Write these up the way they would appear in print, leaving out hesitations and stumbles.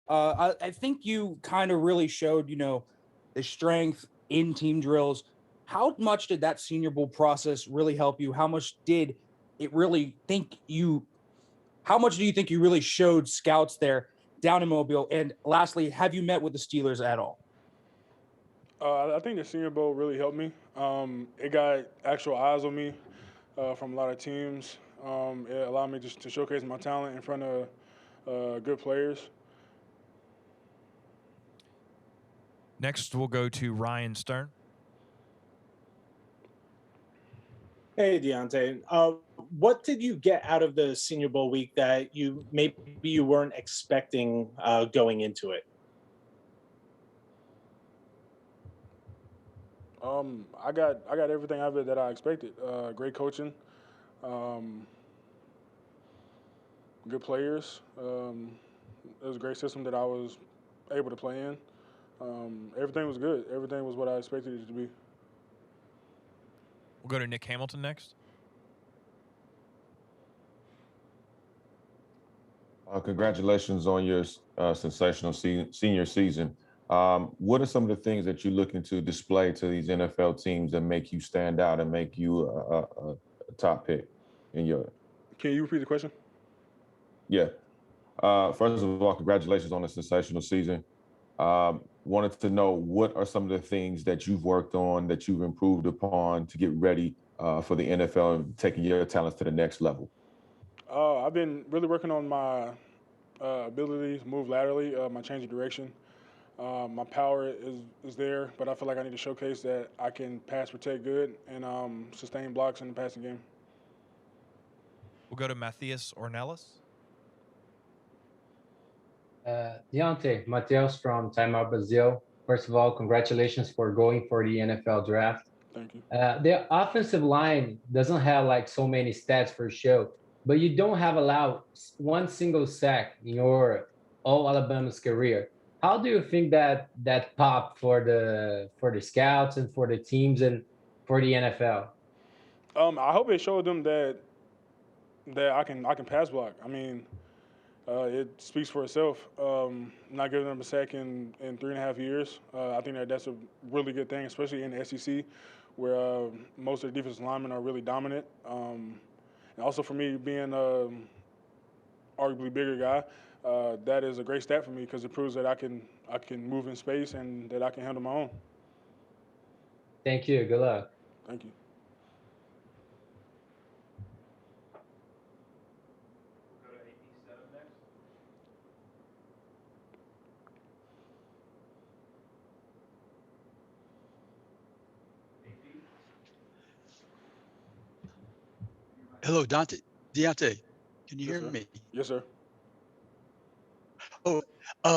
I think you kind of really showed, the strength in team drills. How much did that Senior Bowl process really help you? How much did it really think you? How much do you think you really showed scouts there down in Mobile? And lastly, have you met with the Steelers at all? I think the Senior Bowl really helped me. It got actual eyes on me from a lot of teams. It allowed me just to showcase my talent in front of good players. Next, we'll go to Ryan Stern. Hey, Deonte. What did you get out of the Senior Bowl week that you weren't expecting going into it? I got everything out of it that I expected. Great coaching, um, good players. It was a great system that I was able to play in. Everything was good. Everything was what I expected it to be. We'll go to Nick Hamilton next. Congratulations on your sensational senior season. What are some of the things that you're looking to display to these NFL teams that make you stand out and make you a top pick in your? Can you repeat the question? Yeah. First of all, congratulations on a sensational season. Wanted to know what are some of the things that you've worked on that you've improved upon to get ready for the NFL and taking your talents to the next level. I've been really working on my ability to move laterally, my change of direction. My power is there, but I feel like I need to showcase that I can pass protect good and sustain blocks in the passing game. We'll go to Matthias Ornelas. Deonte, Mateus from Time Out Brazil. First of all, congratulations for going for the NFL draft. Thank you. The offensive line doesn't have like so many stats for show, but you don't have allowed one single sack in your all Alabama's career. How do you think that pop for the scouts and for the teams and for the NFL? I hope it showed them that I can pass block. I mean, it speaks for itself. Not giving them a sack in 3.5 years. I think that's a really good thing, especially in the SEC, where most of the defensive linemen are really dominant. And also for me being arguably bigger guy, that is a great stat for me because it proves that I can move in space and that I can handle my own. Thank you. Good luck. Thank you. We'll go to AP7 next. AP, Hello, Dante. Deontay, can you Yes, hear sir. me? Yes, sir. Oh,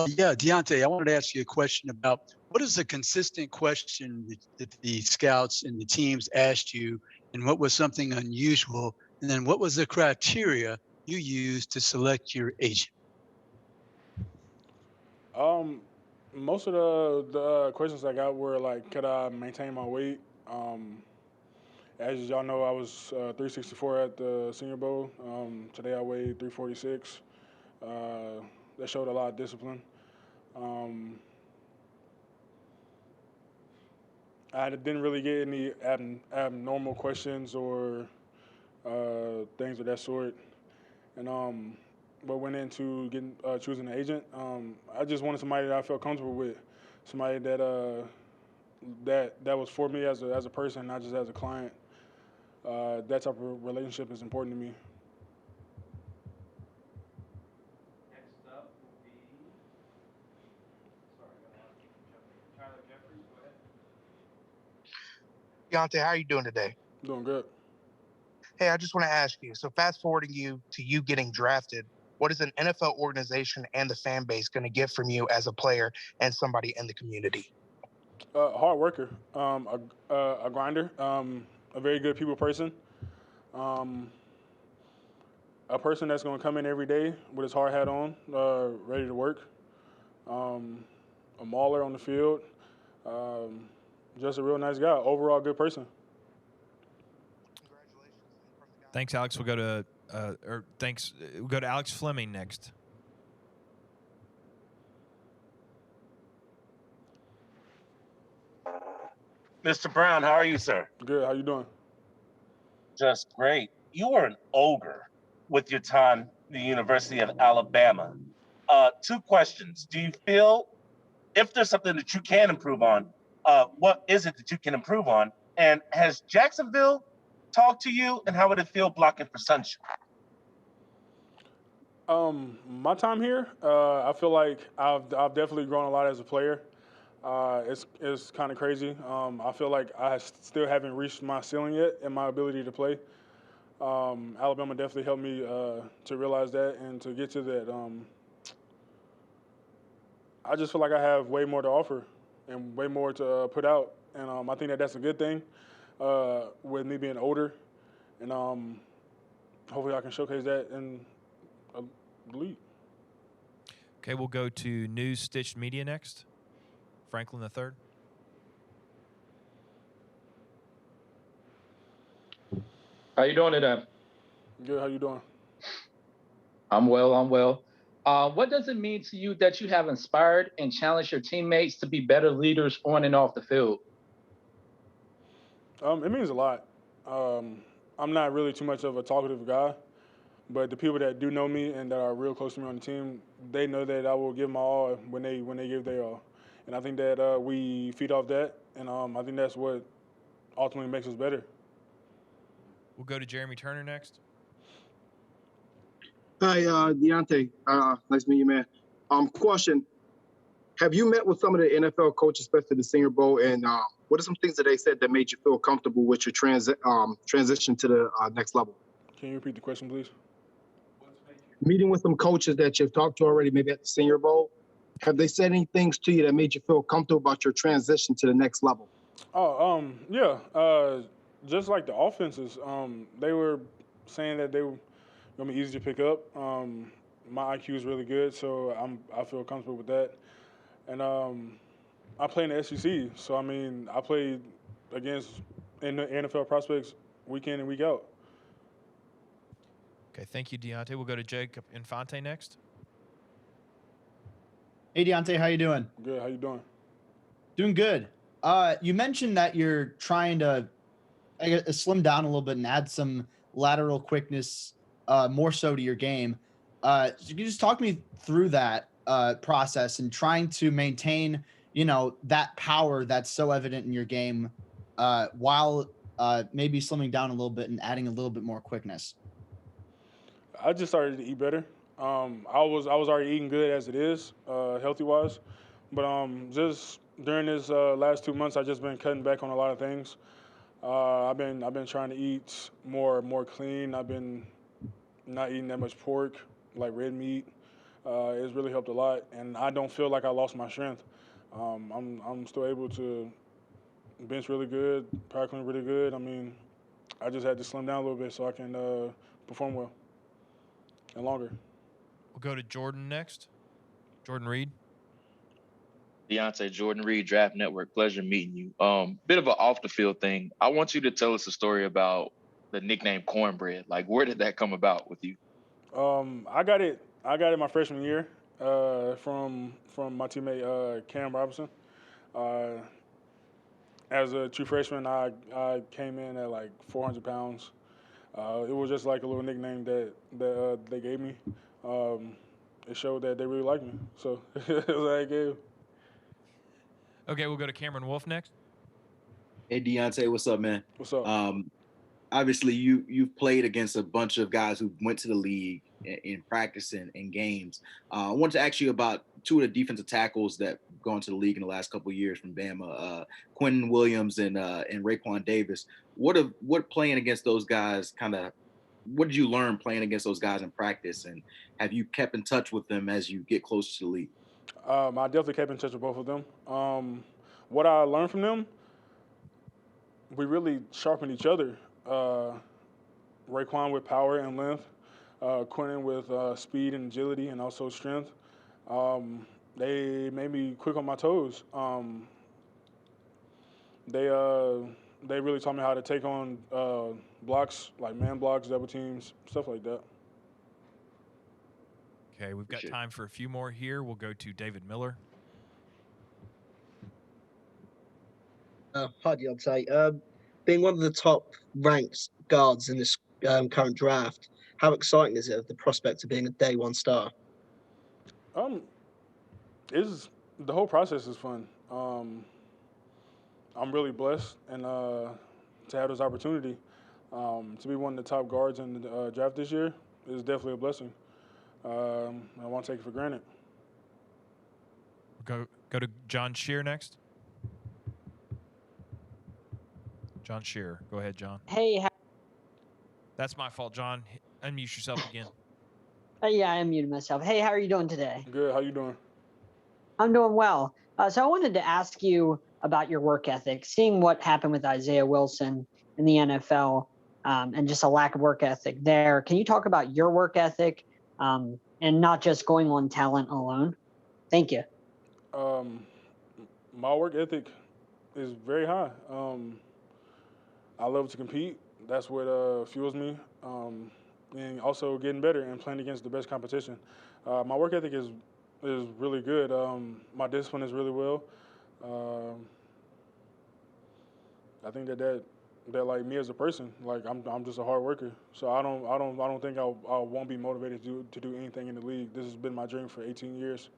yeah, Deontay, I wanted to ask you a question about what is the consistent question that the scouts and the teams asked you, and what was something unusual? And then what was the criteria you used to select your agent? Um, Most of the questions I got were like, could I maintain my weight? As y'all know, I was 364 at the Senior Bowl. Today I weighed 346. Uh, that showed a lot of discipline. Um, I didn't really get any abnormal questions or things of that sort. And what went into getting choosing an agent, I just wanted somebody that I felt comfortable with, somebody that was for me as a person, not just as a client. That type of relationship is important to me. next up will be, sorry, I got a lot of people jumping in. Tyler Jeffries, go ahead. Deontay, how are you doing today? Doing good. Hey, I just want to ask you. So, fast forwarding you to you getting drafted, what is an NFL organization and the fan base going to get from you as a player and somebody in the community? Hard worker, a grinder, a very good people person, um, a person that's going to come in every day with his hard hat on, ready to work, um, a mauler on the field, um, just a real nice guy. Overall, good person. Congratulations. And from the guys Thanks, Alex. We'll go to Alex Fleming next. Mr. Brown, how are you, sir? Good. How you doing? Just great. You were an ogre with your time at the University of Alabama. Two questions. Do you feel if there's something that you can improve on, what is it that you can improve on? And has Jacksonville talked to you, and how would it feel blocking for Sunshine? My time here, I feel like I've definitely grown a lot as a player. It's kind of crazy. I feel like I still haven't reached my ceiling yet in my ability to play. Alabama definitely helped me to realize that and to get to that. I just feel like I have way more to offer and way more to put out, and I think that that's a good thing with me being older, and hopefully I can showcase that in the league. Okay, we'll go to News Stitched Media next. Franklin the third. How you doing today? Good. How you doing? I'm well. I'm well. What does it mean to you that you have inspired and challenged your teammates to be better leaders on and off the field? It means a lot. I'm not really too much of a talkative guy, but the people that do know me and that are real close to me on the team, they know that I will give my all when they give their all, and I think that we feed off that, and I think that's what ultimately makes us better. We'll go to Jeremy Turner next. Hi, Deonte. Nice to meet you, man. Question: have you met with some of the NFL coaches, especially the Senior Bowl, and what are some things that they said that made you feel comfortable with your transition to the next level? Can you repeat the question, please? Meeting with some coaches that you've talked to already, maybe at the Senior Bowl, have they said any things to you that made you feel comfortable about your transition to the next level? Oh, yeah. Just like the offenses, they were saying that they were gonna be easy to pick up. My IQ is really good, so I feel comfortable with that. And I play in the SEC, so I mean I played against NFL prospects week in and week out. Okay, thank you, Deonte. We'll go to Jacob Infante next. Hey Deonte, how you doing? Good. How you doing? Doing good. You mentioned that you're trying to slim down a little bit and add some lateral quickness, more so to your game. So you can just talk me through that process and trying to maintain, that power that's so evident in your game, while maybe slimming down a little bit and adding a little bit more quickness. I just started to eat better. I was already eating good as it is, healthy wise, but just during this last 2 months, I've just been cutting back on a lot of things. I've been trying to eat more clean. I've been not eating that much pork, like red meat. It's really helped a lot, and I don't feel like I lost my strength. I'm still able to bench really good, power clean really good. I mean, I just had to slim down a little bit so I can perform well and longer. We'll go to Jordan next. Jordan Reed. Deonte, Jordan Reed, Draft Network. Pleasure meeting you. Bit of an off the field thing. I want you to tell us a story about the nickname Cornbread. Like, where did that come about with you? I got it. I got it my freshman year from my teammate Cam Robinson. Uh, as a true freshman, I came in at like 400 pounds. It was just like a little nickname that they gave me. Um, it showed that they really liked me, so it was like I gave. Okay, we'll go to Cameron Wolf next. Hey Deontay, what's up, man? What's up? Obviously you've played against a bunch of guys who went to the league in practice and in games. I wanted to ask you about two of the defensive tackles that gone to the league in the last couple of years from Bama, Quentin Williams and Raekwon Davis. What playing against those guys what did you learn playing against those guys in practice, and have you kept in touch with them as you get closer to the league? I definitely kept in touch with both of them. What I learned from them, we really sharpened each other. Raekwon with power and length, Quentin with speed and agility and also strength. They made me quick on my toes. They really taught me how to take on blocks, like man blocks, double teams, stuff like that. Okay, we've got time for a few more here. We'll go to David Miller. Hi, Deonte. Being one of the top ranked guards in this current draft, how exciting is it, the prospect of being a day one star? Um, is the whole process is fun. I'm really blessed and to have this opportunity to be one of the top guards in the draft this year is definitely a blessing. I won't take it for granted. Go to John Shear next. John Shear. Go ahead, John. Hey, That's my fault, John. Unmute yourself again. yeah, I unmuted myself. Hey, how are you doing today? Good. How you doing? I'm doing well. So I wanted to ask you about your work ethic, seeing what happened with Isaiah Wilson in the NFL, and just a lack of work ethic there. Can you talk about your work ethic, and not just going on talent alone? Thank you. Um, my work ethic is very high. I love to compete. That's what fuels me. And also getting better and playing against the best competition. My work ethic is really good. My discipline is really well. Um, I think that like me as a person, like I'm just a hard worker. So I don't think I won't be motivated to do anything in the league. This has been my dream for 18 years.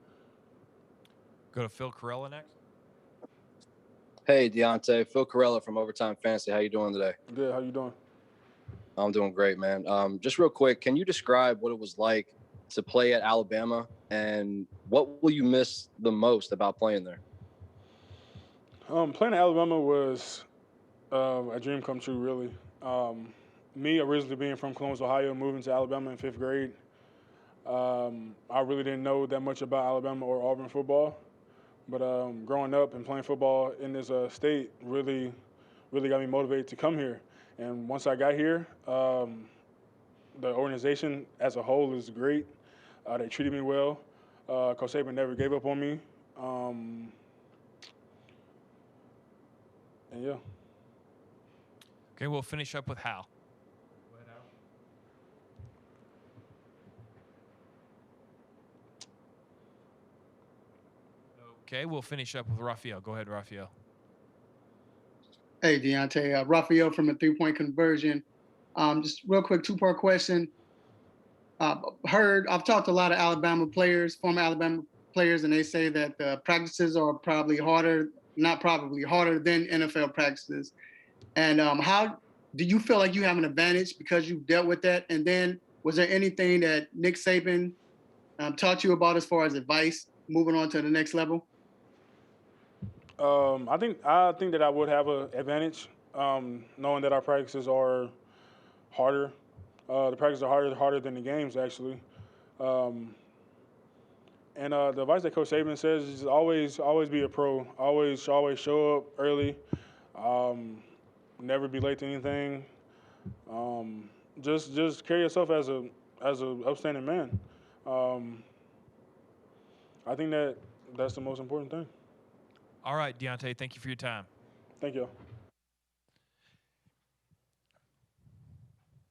Go to Phil Corella next. Hey, Deonte. Phil Corella from Overtime Fantasy. How you doing today? Good. How you doing? I'm doing great, man. Just real quick, can you describe what it was like to play at Alabama, and what will you miss the most about playing there? Playing at Alabama was a dream come true, really. Me originally being from Columbus, Ohio, moving to Alabama in fifth grade, I really didn't know that much about Alabama or Auburn football. But growing up and playing football in this state really got me motivated to come here. And once I got here, the organization as a whole is great. They treated me well. Coach Saban never gave up on me. And yeah. Okay, we'll finish up with Hal. Okay, we'll finish up with Raphael. Go ahead, Raphael. Hey, Deonte. Raphael from a three-point conversion. Just real quick, two-part question. I've talked to a lot of Alabama players, former Alabama players, and they say that the practices are probably harder, not probably, harder than NFL practices. And how do you feel like you have an advantage because you've dealt with that? And then was there anything that Nick Saban taught you about as far as advice moving on to the next level? I think that I would have an advantage, knowing that our practices are harder. The practices are harder than the games actually. Um, and the advice that Coach Saban says is always be a pro. Always show up early. Never be late to anything. Just carry yourself as a upstanding man. Um, I think that's the most important thing. All right, Deonte, thank you for your time. Thank you.